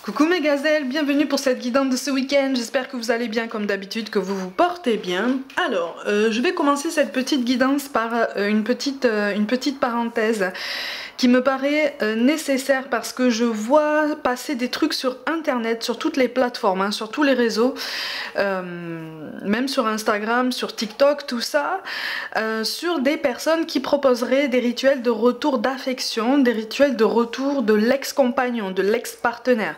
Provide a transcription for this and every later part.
Coucou mes gazelles, bienvenue pour cette guidance de ce week-end. J'espère que vous allez bien comme d'habitude, que vous vous portez bien. Alors, je vais commencer cette petite guidance par une petite parenthèse qui me paraît nécessaire parce que je vois passer des trucs sur internet, sur toutes les plateformes, hein, sur tous les réseaux, même sur Instagram, sur TikTok, tout ça, sur des personnes qui proposeraient des rituels de retour d'affection, des rituels de retour de l'ex-compagnon, de l'ex-partenaire.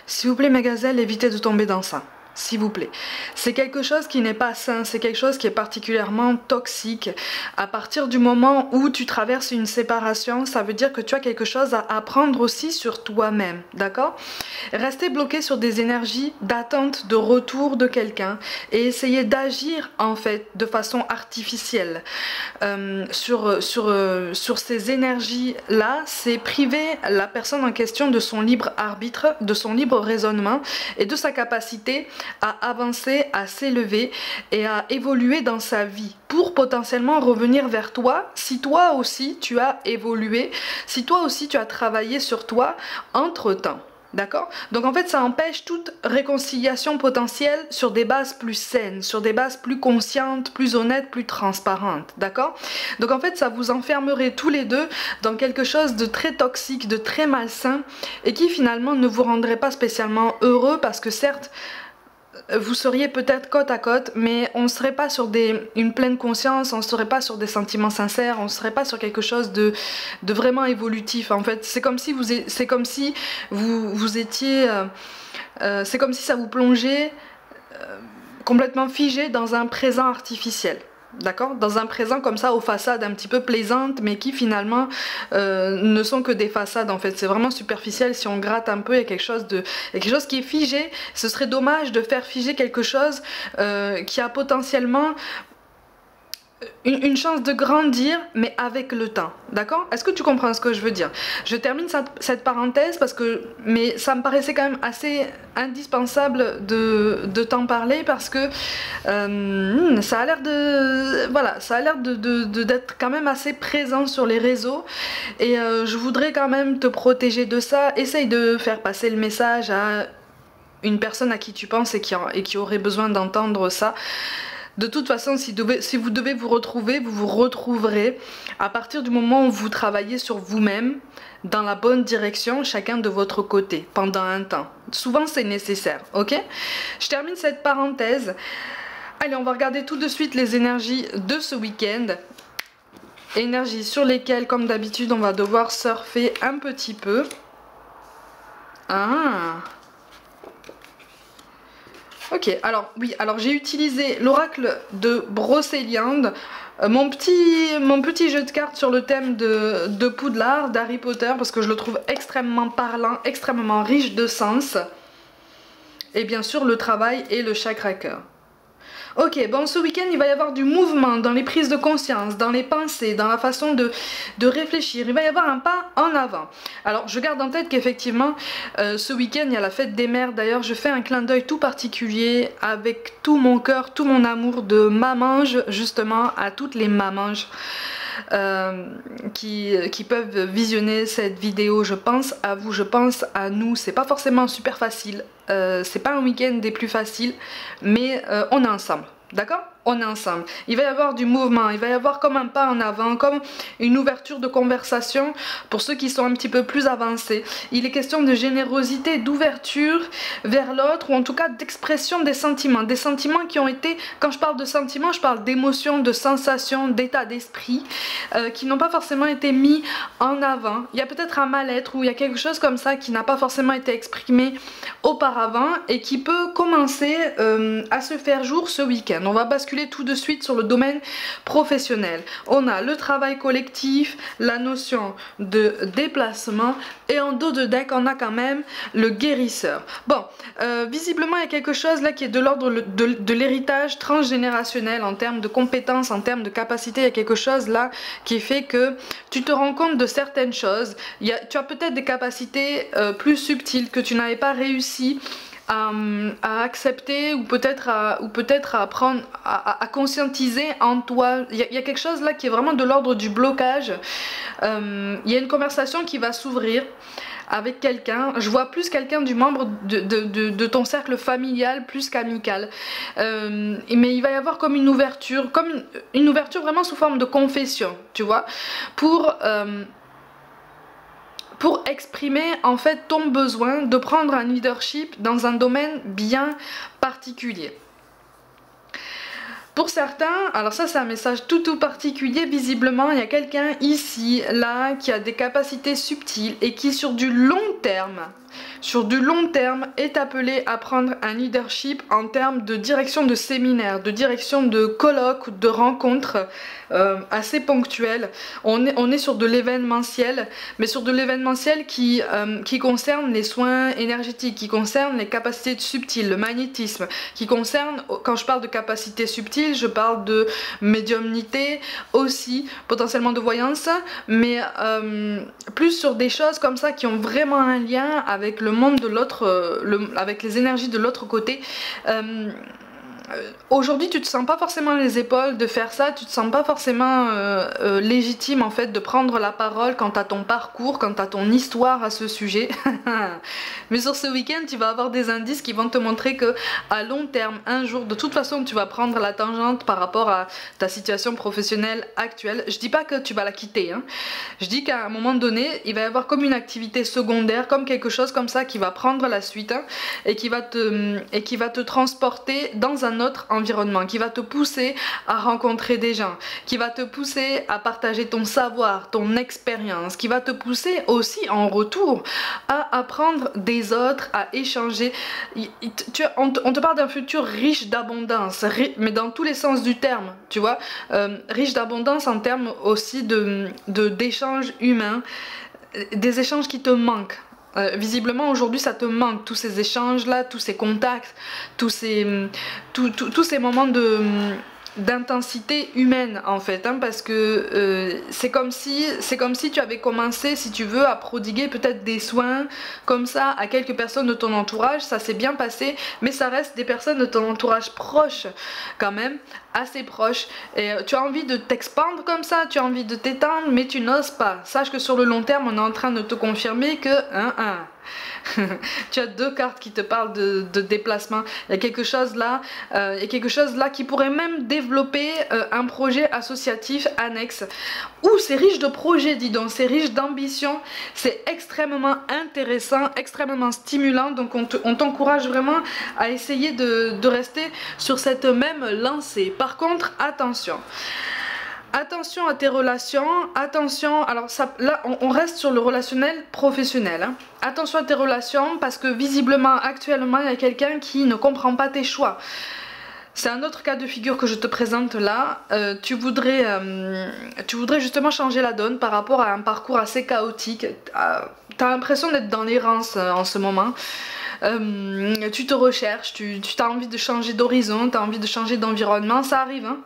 S'il vous plaît mes gazelles, évitez de tomber dans ça. S'il vous plaît. C'est quelque chose qui n'est pas sain, c'est quelque chose qui est particulièrement toxique. À partir du moment où tu traverses une séparation, ça veut dire que tu as quelque chose à apprendre aussi sur toi-même, d'accord? Rester bloqué sur des énergies d'attente de retour de quelqu'un et essayer d'agir en fait de façon artificielle sur ces énergies-là, c'est priver la personne en question de son libre arbitre, de son libre raisonnement et de sa capacité à avancer, à s'élever et à évoluer dans sa vie pour potentiellement revenir vers toi si toi aussi tu as évolué, si toi aussi tu as travaillé sur toi entre-temps. D'accord? Donc en fait ça empêche toute réconciliation potentielle sur des bases plus saines, sur des bases plus conscientes, plus honnêtes, plus transparentes. D'accord? Donc en fait ça vous enfermerait tous les deux dans quelque chose de très toxique, de très malsain et qui finalement ne vous rendrait pas spécialement heureux parce que certes vous seriez peut-être côte à côte, mais on ne serait pas sur une pleine conscience, on ne serait pas sur des sentiments sincères, on ne serait pas sur quelque chose de vraiment évolutif. En fait, c'est comme si vous étiez, c'est comme si ça vous plongeait complètement figé dans un présent artificiel. D'accord? Dans un présent comme ça aux façades un petit peu plaisantes mais qui finalement ne sont que des façades en fait. C'est vraiment superficiel. Si on gratte un peu, il y a quelque chose qui est figé. Ce serait dommage de faire figer quelque chose qui a potentiellement une chance de grandir mais avec le temps, d'accord? Est-ce que tu comprends ce que je veux dire? Je termine cette parenthèse parce que ça me paraissait quand même assez indispensable de t'en parler parce que ça a l'air de voilà, ça a l'air d'être quand même assez présent sur les réseaux et je voudrais quand même te protéger de ça. Essaye de faire passer le message à une personne à qui tu penses et qui aurait besoin d'entendre ça. De toute façon, si vous devez vous retrouver, vous vous retrouverez à partir du moment où vous travaillez sur vous-même dans la bonne direction, chacun de votre côté, pendant un temps. Souvent, c'est nécessaire, ok? Je termine cette parenthèse. Allez, on va regarder tout de suite les énergies de ce week-end. Énergies sur lesquelles, comme d'habitude, on va devoir surfer un petit peu. Ah! Ok, alors oui, alors j'ai utilisé l'oracle de Brocéliande, mon petit jeu de cartes sur le thème de Poudlard, d'Harry Potter, parce que je le trouve extrêmement parlant, extrêmement riche de sens. Et bien sûr le travail et le chakra-cœur. Ok, bon ce week-end il va y avoir du mouvement dans les prises de conscience, dans les pensées, dans la façon de réfléchir. Il va y avoir un pas en avant. Alors je garde en tête qu'effectivement ce week-end il y a la fête des mères. D'ailleurs je fais un clin d'œil tout particulier avec tout mon cœur, tout mon amour de mamange justement à toutes les mamanges. Qui peuvent visionner cette vidéo. Je pense à vous, je pense à nous. C'est pas forcément super facile, c'est pas un week-end des plus faciles, mais on est ensemble, d'accord? On est ensemble. Il va y avoir du mouvement, il va y avoir comme un pas en avant, comme une ouverture de conversation pour ceux qui sont un petit peu plus avancés. Il est question de générosité, d'ouverture vers l'autre, ou en tout cas d'expression des sentiments qui ont été, quand je parle de sentiments, je parle d'émotions, de sensations, d'état d'esprit, qui n'ont pas forcément été mis en avant. Il y a peut-être un mal-être ou il y a quelque chose comme ça qui n'a pas forcément été exprimé auparavant et qui peut commencer à se faire jour ce week-end. On va basculer tout de suite sur le domaine professionnel. On a le travail collectif, la notion de déplacement et en dos de deck on a quand même le guérisseur. Bon, visiblement il y a quelque chose là qui est de l'ordre de l'héritage transgénérationnel en termes de compétences, en termes de capacité. Il y a quelque chose là qui fait que tu te rends compte de certaines choses. Tu as peut-être des capacités plus subtiles que tu n'avais pas réussi à accepter ou peut-être à apprendre à conscientiser en toi. Il y a quelque chose là qui est vraiment de l'ordre du blocage. Il y a une conversation qui va s'ouvrir avec quelqu'un. Je vois plus quelqu'un du membre de ton cercle familial plus qu'amical. Mais il va y avoir comme une ouverture vraiment sous forme de confession, tu vois, pour exprimer en fait ton besoin de prendre un leadership dans un domaine bien particulier. Pour certains, alors ça c'est un message tout particulier, visiblement il y a quelqu'un ici, là, qui a des capacités subtiles et qui sur du long terme est appelé à prendre un leadership en termes de direction de séminaire, de direction de colloques, de rencontres assez ponctuelles. On est sur de l'événementiel, mais sur de l'événementiel qui concerne les soins énergétiques, qui concerne les capacités subtiles, le magnétisme, qui concerne, quand je parle de capacités subtiles, je parle de médiumnité aussi, potentiellement de voyance, mais plus sur des choses comme ça qui ont vraiment un lien avec le monde de l'autre, avec les énergies de l'autre côté. Aujourd'hui tu te sens pas forcément les épaules de faire ça, tu te sens pas forcément légitime en fait de prendre la parole quant à ton parcours, quant à ton histoire à ce sujet. Mais sur ce week-end tu vas avoir des indices qui vont te montrer que à long terme, un jour, de toute façon tu vas prendre la tangente par rapport à ta situation professionnelle actuelle. Je dis pas que tu vas la quitter, hein. Je dis qu'à un moment donné il va y avoir comme une activité secondaire, comme quelque chose comme ça qui va prendre la suite, hein, et qui va te transporter dans un autre environnement, qui va te pousser à rencontrer des gens, qui va te pousser à partager ton savoir, ton expérience, qui va te pousser aussi en retour à apprendre des autres, à échanger. On te parle d'un futur riche d'abondance, mais dans tous les sens du terme, tu vois, riche d'abondance en termes aussi d'échanges humains, des échanges qui te manquent. Visiblement aujourd'hui ça te manque, tous ces échanges là, tous ces contacts, tous ces moments d'intensité humaine en fait, hein, parce que c'est comme si tu avais commencé, si tu veux, à prodiguer peut-être des soins comme ça à quelques personnes de ton entourage. Ça s'est bien passé, mais ça reste des personnes de ton entourage proche quand même, assez proche, et tu as envie de t'expandre comme ça, tu as envie de t'étendre, mais tu n'oses pas. Sache que sur le long terme on est en train de te confirmer que tu as deux cartes qui te parlent de déplacement. Il y a quelque chose là, qui pourrait même développer un projet associatif annexe. Ouh, c'est riche de projets, dis donc, c'est riche d'ambition, c'est extrêmement intéressant, extrêmement stimulant, donc on t'encourage vraiment à essayer de rester sur cette même lancée. Par contre, attention à tes relations, attention, alors ça, là on reste sur le relationnel professionnel, hein. Attention à tes relations parce que visiblement actuellement il y a quelqu'un qui ne comprend pas tes choix. C'est un autre cas de figure que je te présente là. Tu voudrais justement changer la donne par rapport à un parcours assez chaotique. T'as l'impression d'être dans l'errance en ce moment. Tu te recherches, tu as envie de changer d'horizon, tu as envie de changer d'environnement, ça arrive, hein,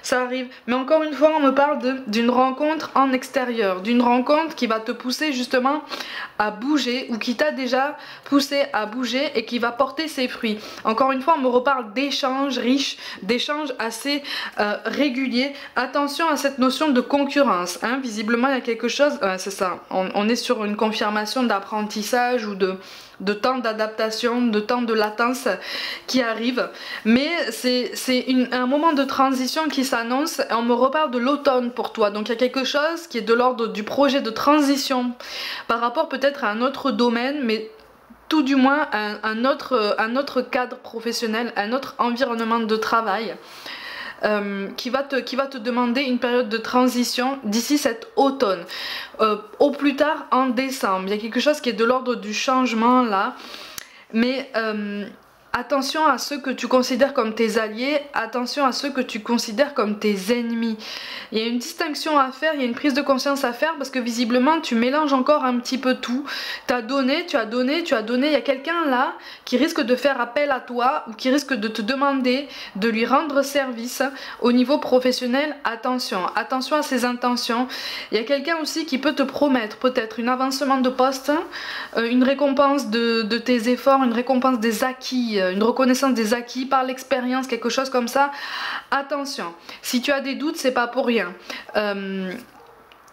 ça arrive. Mais encore une fois, on me parle d'une rencontre en extérieur, d'une rencontre qui va te pousser justement à bouger ou qui t'a déjà poussé à bouger et qui va porter ses fruits. Encore une fois, on me reparle d'échanges riches, d'échanges assez réguliers. Attention à cette notion de concurrence, hein. Visiblement, il y a quelque chose, c'est ça, on est sur une confirmation d'apprentissage ou de temps d'adaptation, de temps de latence qui arrive, mais c'est un moment de transition qui s'annonce et on me reparle de l'automne pour toi, donc il y a quelque chose qui est de l'ordre du projet de transition par rapport peut-être à un autre domaine, mais tout du moins un autre cadre professionnel, un autre environnement de travail. Qui va te demander une période de transition d'ici cet automne, au plus tard en décembre. Il y a quelque chose qui est de l'ordre du changement là, mais attention à ceux que tu considères comme tes alliés, attention à ceux que tu considères comme tes ennemis. Il y a une distinction à faire, il y a une prise de conscience à faire parce que visiblement tu mélanges encore un petit peu tout. Tu as donné, tu as donné, tu as donné. Il y a quelqu'un là qui risque de faire appel à toi ou qui risque de te demander de lui rendre service au niveau professionnel. Attention, attention à ses intentions. Il y a quelqu'un aussi qui peut te promettre peut-être un avancement de poste, une récompense de tes efforts, une récompense des acquis, une reconnaissance des acquis par l'expérience, quelque chose comme ça. Attention, si tu as des doutes, c'est pas pour rien.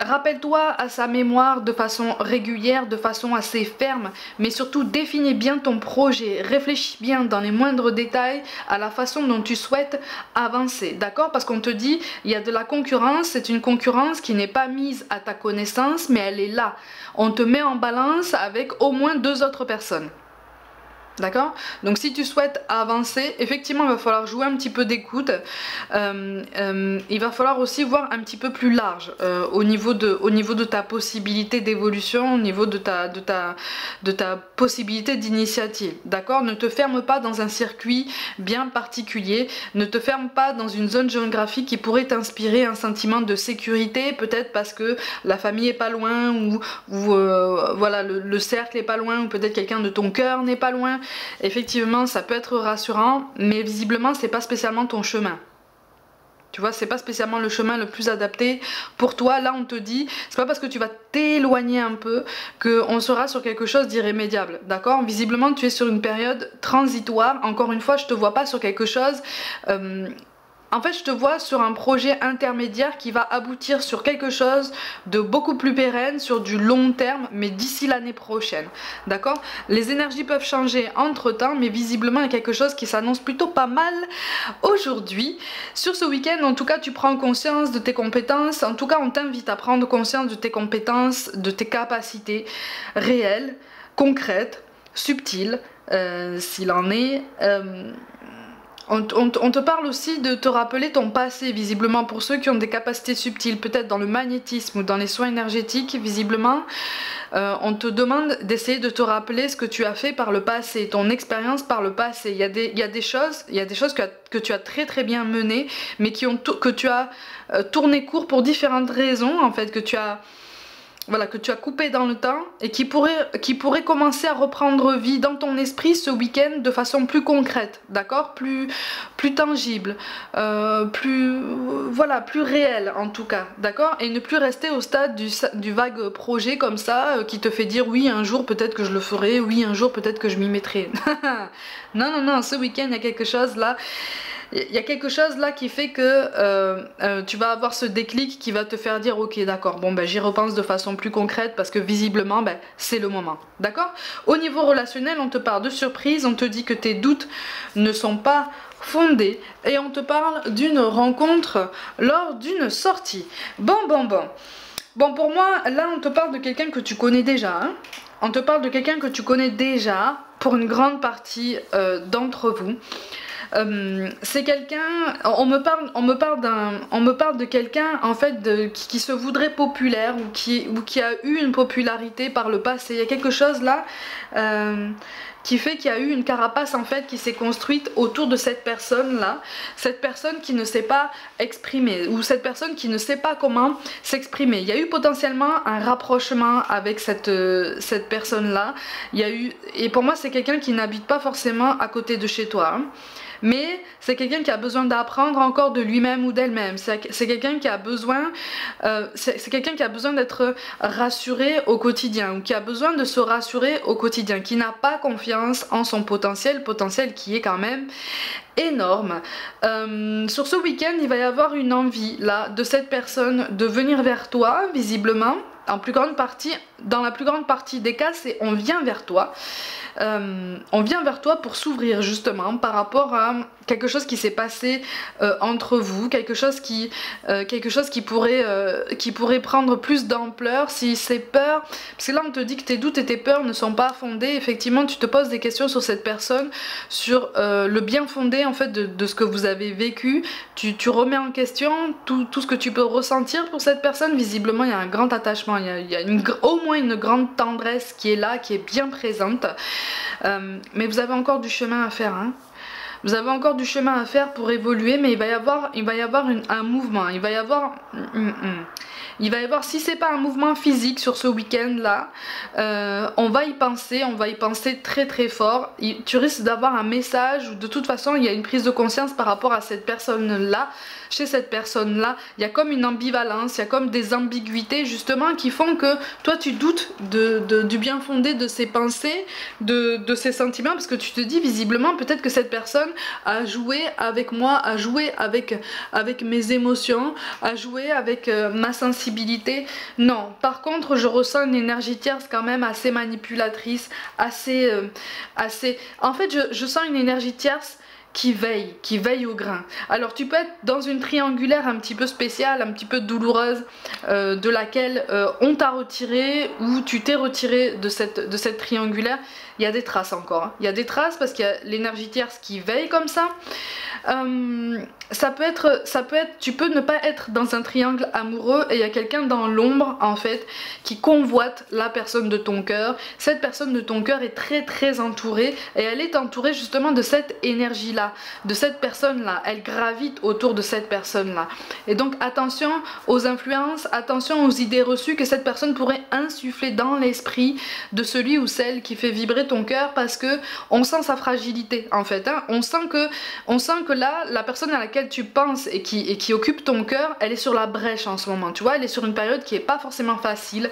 Rappelle-toi à sa mémoire de façon régulière, de façon assez ferme, mais surtout définis bien ton projet, réfléchis bien dans les moindres détails à la façon dont tu souhaites avancer, d'accord? Parce qu'on te dit, il y a de la concurrence, c'est une concurrence qui n'est pas mise à ta connaissance, mais elle est là. On te met en balance avec au moins 2 autres personnes. D'accord? Donc si tu souhaites avancer, effectivement il va falloir jouer un petit peu d'écoute, il va falloir aussi voir un petit peu plus large au niveau de ta possibilité d'évolution, au niveau de ta possibilité d'initiative. D'accord? Ne te ferme pas dans un circuit bien particulier, ne te ferme pas dans une zone géographique qui pourrait t'inspirer un sentiment de sécurité, peut-être parce que la famille est pas loin, ou voilà, le cercle est pas loin, ou peut-être quelqu'un de ton cœur n'est pas loin. Effectivement ça peut être rassurant, mais visiblement c'est pas spécialement ton chemin. Tu vois, c'est pas spécialement le chemin le plus adapté pour toi. Là on te dit, c'est pas parce que tu vas t'éloigner un peu qu'on sera sur quelque chose d'irrémédiable, d'accord? Visiblement tu es sur une période transitoire. Encore une fois, je te vois pas sur quelque chose... En fait, je te vois sur un projet intermédiaire qui va aboutir sur quelque chose de beaucoup plus pérenne, sur du long terme, mais d'ici l'année prochaine. D'accord? Les énergies peuvent changer entre temps, mais visiblement il y a quelque chose qui s'annonce plutôt pas mal aujourd'hui. Sur ce week-end, en tout cas, tu prends conscience de tes compétences. En tout cas, on t'invite à prendre conscience de tes compétences, de tes capacités réelles, concrètes, subtiles, s'il en est. On te parle aussi de te rappeler ton passé, visiblement pour ceux qui ont des capacités subtiles, peut-être dans le magnétisme ou dans les soins énergétiques, visiblement. On te demande d'essayer de te rappeler ce que tu as fait par le passé, ton expérience par le passé. Il y a des choses que tu as très très bien menées, mais que tu as tourné court pour différentes raisons, en fait, que tu as coupé dans le temps et qui pourrait commencer à reprendre vie dans ton esprit ce week-end de façon plus concrète, d'accord, plus tangible, plus réelle en tout cas, d'accord, et ne plus rester au stade du vague projet comme ça qui te fait dire oui un jour peut-être que je le ferai, oui un jour peut-être que je m'y mettrai. Non, ce week-end il y a quelque chose là. Il y a quelque chose là qui fait que tu vas avoir ce déclic qui va te faire dire ok d'accord, bon ben j'y repense de façon plus concrète parce que visiblement ben, c'est le moment, d'accord? Au niveau relationnel, on te parle de surprise, on te dit que tes doutes ne sont pas fondés et on te parle d'une rencontre lors d'une sortie. Bon pour moi là on te parle de quelqu'un que tu connais déjà, hein? On te parle de quelqu'un que tu connais déjà pour une grande partie d'entre vous. C'est quelqu'un, on me parle de quelqu'un en fait qui se voudrait populaire ou qui a eu une popularité par le passé. Il y a quelque chose là qui fait qu'il y a eu une carapace en fait qui s'est construite autour de cette personne là, cette personne qui ne sait pas exprimer ou cette personne qui ne sait pas comment s'exprimer. Il y a eu potentiellement un rapprochement avec cette personne là. Il y a eu, et pour moi c'est quelqu'un qui n'habite pas forcément à côté de chez toi, hein. Mais c'est quelqu'un qui a besoin d'apprendre encore de lui-même ou d'elle-même. C'est quelqu'un qui a besoin, d'être rassuré au quotidien, ou qui a besoin de se rassurer au quotidien, qui n'a pas confiance en son potentiel qui est quand même énorme. Sur ce week-end, il va y avoir une envie là de cette personne de venir vers toi, visiblement. Dans la plus grande partie des cas, c'est on vient vers toi. On vient vers toi pour s'ouvrir justement par rapport à quelque chose qui s'est passé entre vous, quelque chose qui pourrait prendre plus d'ampleur. Si c'est peur, parce que là on te dit que tes doutes et tes peurs ne sont pas fondés, effectivement tu te poses des questions sur cette personne, sur le bien fondé en fait de ce que vous avez vécu, tu remets en question tout ce que tu peux ressentir pour cette personne. Visiblement il y a un grand attachement, il y a au moins une grande tendresse qui est là, qui est bien présente. Mais vous avez encore du chemin à faire, hein. Vous avez encore du chemin à faire pour évoluer, mais il va y avoir un mouvement, il va y avoir, si c'est pas un mouvement physique sur ce week-end là, on va y penser très très fort. Tu risques d'avoir un message, ou de toute façon il y a une prise de conscience par rapport à cette personne là. Chez cette personne là, il y a comme une ambivalence, il y a comme des ambiguïtés justement qui font que toi tu doutes du bien fondé de ses pensées, de ses sentiments, parce que tu te dis visiblement peut-être que cette personne a joué avec moi, a joué avec mes émotions, a joué avec ma sensibilité, sensibilité, non. Par contre, je ressens une énergie tierce quand même assez manipulatrice, assez... En fait, je sens une énergie tierce qui veille au grain. Alors tu peux être dans une triangulaire un petit peu spéciale, un petit peu douloureuse, de laquelle on t'a retiré ou tu t'es retiré de cette triangulaire. Il y a des traces encore, hein. Il y a des traces parce qu'il y a l'énergie tierce qui veille comme ça. Ça peut être, tu peux ne pas être dans un triangle amoureux et il y a quelqu'un dans l'ombre en fait qui convoite la personne de ton cœur. Cette personne de ton cœur est très entourée et elle est entourée justement de cette énergie là, de cette personne là. Elle gravite autour de cette personne là. Et donc attention aux influences, attention aux idées reçues que cette personne pourrait insuffler dans l'esprit de celui ou celle qui fait vibrer ton cœur, parce que on sent sa fragilité en fait, hein. On sent que là, la personne à laquelle tu penses et qui occupe ton cœur, elle est sur la brèche en ce moment, tu vois, elle est sur une période qui est pas forcément facile.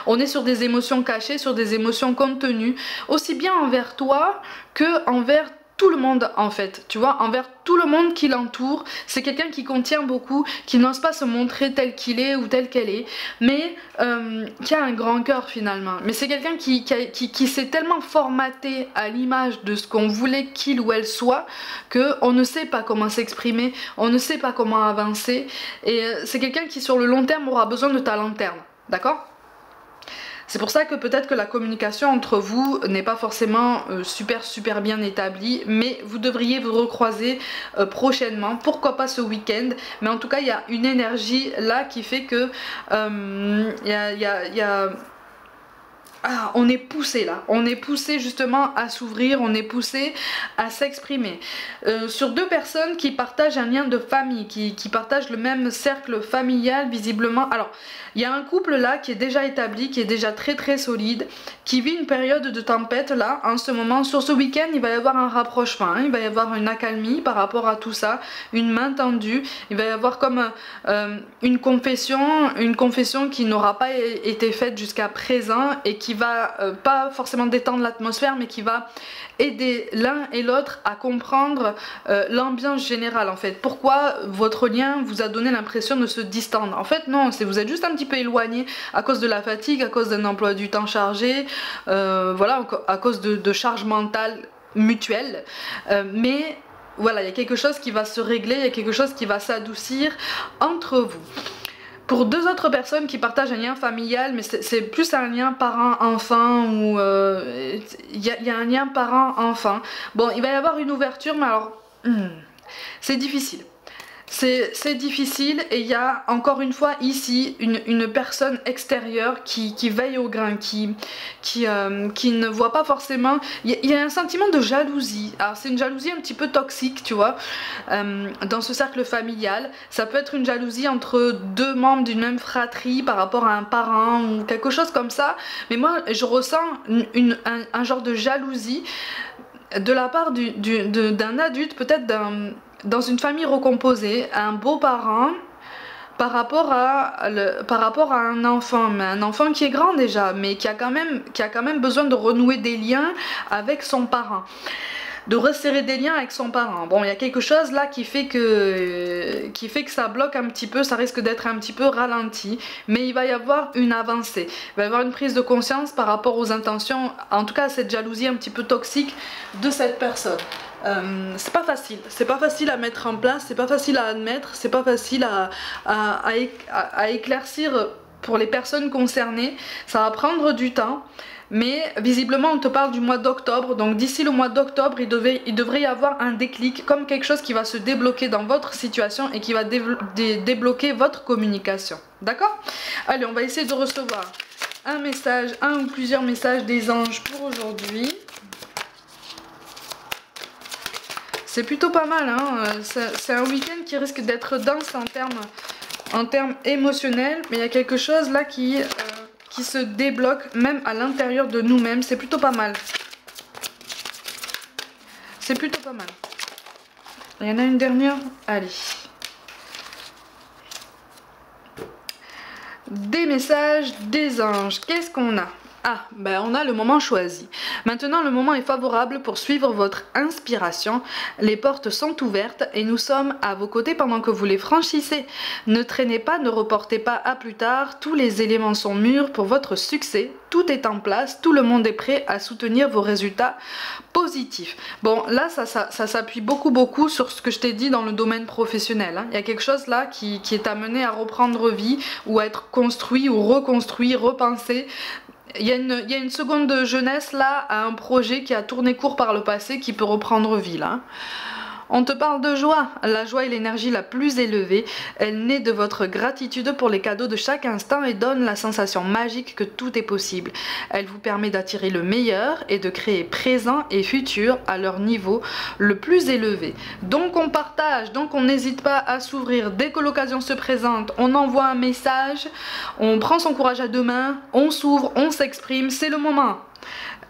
On est sur des émotions cachées, sur des émotions contenues, aussi bien envers toi que envers tout le monde en fait, tu vois, envers tout le monde qui l'entoure. C'est quelqu'un qui contient beaucoup, qui n'ose pas se montrer tel qu'il est ou tel qu'elle est, mais qui a un grand cœur finalement. Mais c'est quelqu'un qui s'est tellement formaté à l'image de ce qu'on voulait qu'il ou elle soit, qu'on ne sait pas comment s'exprimer, on ne sait pas comment avancer, et c'est quelqu'un qui sur le long terme aura besoin de ta lanterne, d'accord ? C'est pour ça que peut-être que la communication entre vous n'est pas forcément super bien établie, mais vous devriez vous recroiser prochainement, pourquoi pas ce week-end, mais en tout cas il y a une énergie là qui fait que on est poussé là, on est poussé justement à s'ouvrir, on est poussé à s'exprimer. Sur deux personnes qui partagent un lien de famille, qui partagent le même cercle familial visiblement. Alors, il y a un couple là qui est déjà établi, qui est déjà très solide, qui vit une période de tempête là, en ce moment. Sur ce week-end, il va y avoir un rapprochement, hein, il va y avoir une accalmie par rapport à tout ça, une main tendue, il va y avoir comme une confession qui n'aura pas été faite jusqu'à présent et qui va pas forcément détendre l'atmosphère, mais qui va aider l'un et l'autre à comprendre l'ambiance générale en fait. Pourquoi votre lien vous a donné l'impression de se distendre? En fait non, vous êtes juste un petit peu éloigné à cause de la fatigue, à cause d'un emploi du temps chargé, voilà, à cause de charge mentale mutuelle, mais voilà, il y a quelque chose qui va se régler, il y a quelque chose qui va s'adoucir entre vous. Pour deux autres personnes qui partagent un lien familial, mais c'est plus un lien parent-enfant, ou il y a un lien parent-enfant. Bon, il va y avoir une ouverture, mais alors, c'est difficile. C'est difficile, et il y a encore une fois ici une personne extérieure qui veille au grain, qui ne voit pas forcément. Il y a un sentiment de jalousie. Alors c'est une jalousie un petit peu toxique, tu vois, dans ce cercle familial. Ça peut être une jalousie entre deux membres d'une même fratrie par rapport à un parent ou quelque chose comme ça. Mais moi je ressens un genre de jalousie de la part d'un adulte, peut-être dans une famille recomposée, un beau-parent par rapport à un enfant, mais un enfant qui est grand déjà, mais qui a quand même besoin de renouer des liens avec son parent, de resserrer des liens avec son parent. Bon, il y a quelque chose là qui fait que ça bloque un petit peu, ça risque d'être un petit peu ralenti, mais il va y avoir une avancée, il va y avoir une prise de conscience par rapport aux intentions, en tout cas à cette jalousie un petit peu toxique de cette personne. C'est pas facile à mettre en place, c'est pas facile à admettre, c'est pas facile à éclaircir pour les personnes concernées. Ça va prendre du temps, mais visiblement on te parle du mois d'octobre, donc d'ici le mois d'octobre il devrait y avoir un déclic, comme quelque chose qui va se débloquer dans votre situation et qui va débloquer votre communication, d'accord? Allez, on va essayer de recevoir un message, un ou plusieurs messages des anges pour aujourd'hui. C'est plutôt pas mal, hein. C'est un week-end qui risque d'être dense en termes émotionnels, mais il y a quelque chose là qui se débloque même à l'intérieur de nous-mêmes. C'est plutôt pas mal. C'est plutôt pas mal. Il y en a une dernière. Allez. Des messages des anges. Qu'est-ce qu'on a? Ah, ben on a le moment choisi. Maintenant, le moment est favorable pour suivre votre inspiration. Les portes sont ouvertes et nous sommes à vos côtés pendant que vous les franchissez. Ne traînez pas, ne reportez pas à plus tard. Tous les éléments sont mûrs pour votre succès. Tout est en place, tout le monde est prêt à soutenir vos résultats positifs. Bon, là, ça s'appuie beaucoup sur ce que je t'ai dit dans le domaine professionnel. Hein. Il y a quelque chose là qui est amené à reprendre vie ou à être construit ou reconstruit, repensé. Il y a une seconde jeunesse là à un projet qui a tourné court par le passé qui peut reprendre vie là. On te parle de joie. La joie est l'énergie la plus élevée. Elle naît de votre gratitude pour les cadeaux de chaque instant et donne la sensation magique que tout est possible. Elle vous permet d'attirer le meilleur et de créer présent et futur à leur niveau le plus élevé. Donc on partage, donc on n'hésite pas à s'ouvrir. Dès que l'occasion se présente, on envoie un message, on prend son courage à deux mains, on s'ouvre, on s'exprime, c'est le moment.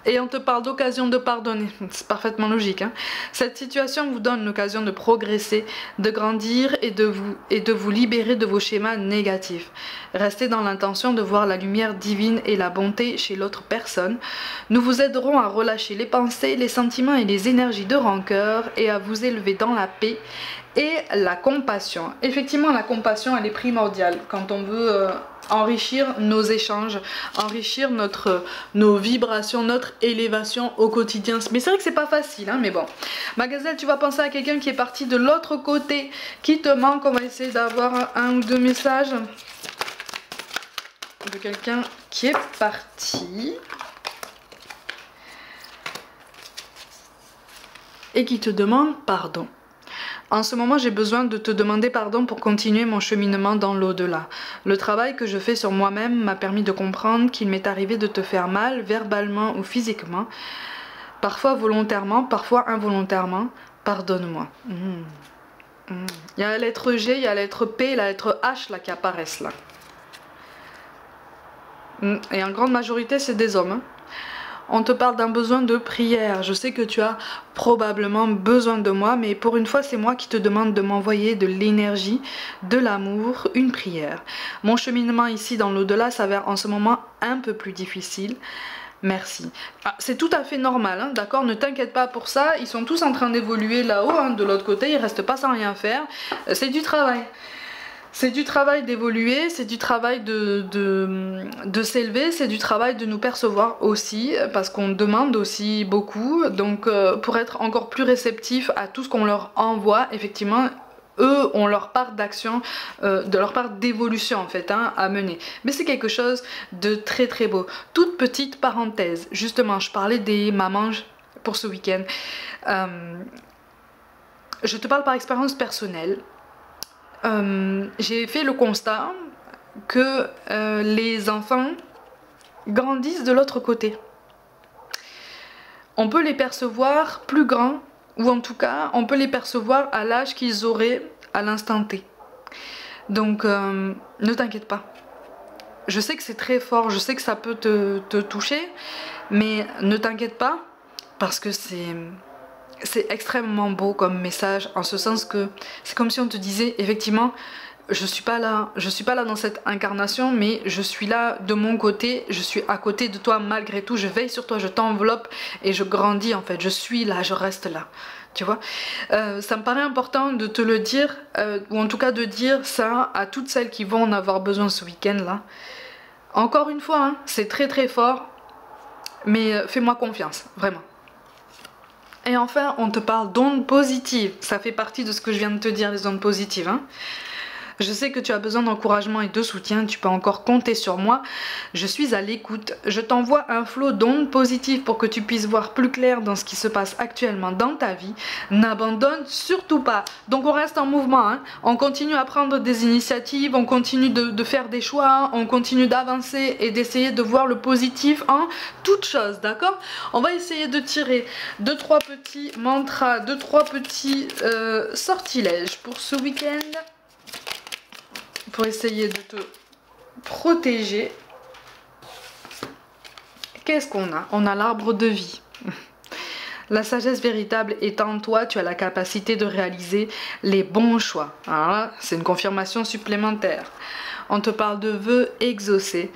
Et on te parle d'occasion de pardonner, c'est parfaitement logique. Hein. Cette situation vous donne l'occasion de progresser, de grandir et de vous libérer de vos schémas négatifs. Restez dans l'intention de voir la lumière divine et la bonté chez l'autre personne. Nous vous aiderons à relâcher les pensées, les sentiments et les énergies de rancœur et à vous élever dans la paix et la compassion. Effectivement, la compassion, elle est primordiale quand on veut enrichir nos échanges, enrichir nos vibrations, notre élévation au quotidien. Mais c'est vrai que c'est pas facile, hein, mais bon. Ma gazelle, tu vas penser à quelqu'un qui est parti de l'autre côté, qui te manque. On va essayer d'avoir un ou deux messages de quelqu'un qui est parti et qui te demande pardon. En ce moment, j'ai besoin de te demander pardon pour continuer mon cheminement dans l'au-delà. Le travail que je fais sur moi-même m'a permis de comprendre qu'il m'est arrivé de te faire mal, verbalement ou physiquement, parfois volontairement, parfois involontairement. Pardonne-moi. Il y a la lettre G, il y a la lettre P, la lettre H là qui apparaissent là. Et en grande majorité, c'est des hommes. Hein. On te parle d'un besoin de prière. Je sais que tu as probablement besoin de moi, mais pour une fois, c'est moi qui te demande de m'envoyer de l'énergie, de l'amour, une prière. Mon cheminement ici dans l'au-delà s'avère en ce moment un peu plus difficile. Merci. Ah, c'est tout à fait normal, hein, d'accord? Ne t'inquiète pas pour ça. Ils sont tous en train d'évoluer là-haut, hein, de l'autre côté. Ils restent pas sans rien faire. C'est du travail. C'est du travail d'évoluer, c'est du travail de s'élever, c'est du travail de nous percevoir aussi, parce qu'on demande aussi beaucoup. Donc pour être encore plus réceptif à tout ce qu'on leur envoie, effectivement, eux ont leur part d'action, de leur part d'évolution en fait, hein, à mener. Mais c'est quelque chose de très très beau. Toute petite parenthèse, justement, je parlais des mamans pour ce week-end. Je te parle par expérience personnelle. J'ai fait le constat que les enfants grandissent de l'autre côté. On peut les percevoir plus grands, ou en tout cas, on peut les percevoir à l'âge qu'ils auraient à l'instant T. Donc, ne t'inquiète pas. Je sais que c'est très fort, je sais que ça peut te toucher, mais ne t'inquiète pas, parce que c'est extrêmement beau comme message, en ce sens que c'est comme si on te disait effectivement je suis pas là dans cette incarnation, mais je suis là de mon côté, je suis à côté de toi malgré tout, je veille sur toi, je t'enveloppe et je grandis en fait, je suis là, je reste là, tu vois. Ça me paraît important de te le dire, ou en tout cas de dire ça à toutes celles qui vont en avoir besoin ce week-end là. Encore une fois, hein, c'est très très fort, mais fais-moi confiance, vraiment. Et enfin, on te parle d'ondes positives. Ça fait partie de ce que je viens de te dire, les ondes positives. Hein. Je sais que tu as besoin d'encouragement et de soutien, tu peux encore compter sur moi. Je suis à l'écoute. Je t'envoie un flot d'ondes positives pour que tu puisses voir plus clair dans ce qui se passe actuellement dans ta vie. N'abandonne surtout pas. Donc on reste en mouvement. Hein. On continue à prendre des initiatives, on continue de faire des choix, on continue d'avancer et d'essayer de voir le positif en toute chose, d'accord? On va essayer de tirer 2-3 petits mantras, 2-3 petits sortilèges pour ce week-end. Pour essayer de te protéger. Qu'est-ce qu'on a? On a l'arbre de vie. La sagesse véritable est en toi, tu as la capacité de réaliser les bons choix. Alors là, c'est une confirmation supplémentaire. On te parle de vœux exaucés.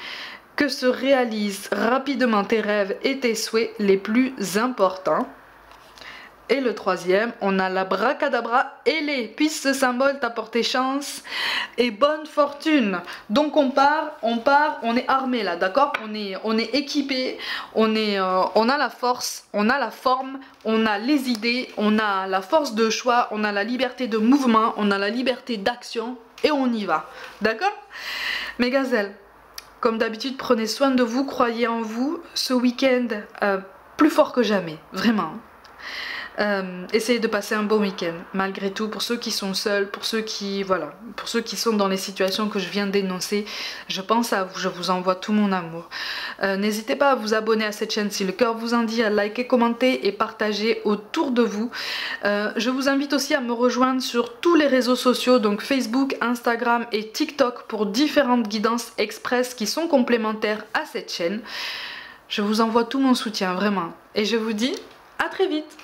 que se réalisent rapidement tes rêves et tes souhaits les plus importants. Et le troisième, on a l'abracadabra ailé. Puisse ce symbole t'apporter chance et bonne fortune. Donc on part, on est armé là, d'accord, on est équipé, on a la force, on a la forme, on a les idées, on a la force de choix, on a la liberté de mouvement, on a la liberté d'action et on y va. D'accord? Mes gazelles, comme d'habitude, prenez soin de vous, croyez en vous. Ce week-end, plus fort que jamais, vraiment. Essayez de passer un bon week-end malgré tout, pour ceux qui sont seuls, pour ceux qui sont dans les situations que je viens d'énoncer. Je pense à vous, je vous envoie tout mon amour. N'hésitez pas à vous abonner à cette chaîne si le cœur vous en dit, à liker, commenter et partager autour de vous. Je vous invite aussi à me rejoindre sur tous les réseaux sociaux, donc Facebook, Instagram et TikTok, pour différentes guidances express qui sont complémentaires à cette chaîne. Je vous envoie tout mon soutien, vraiment, et je vous dis à très vite.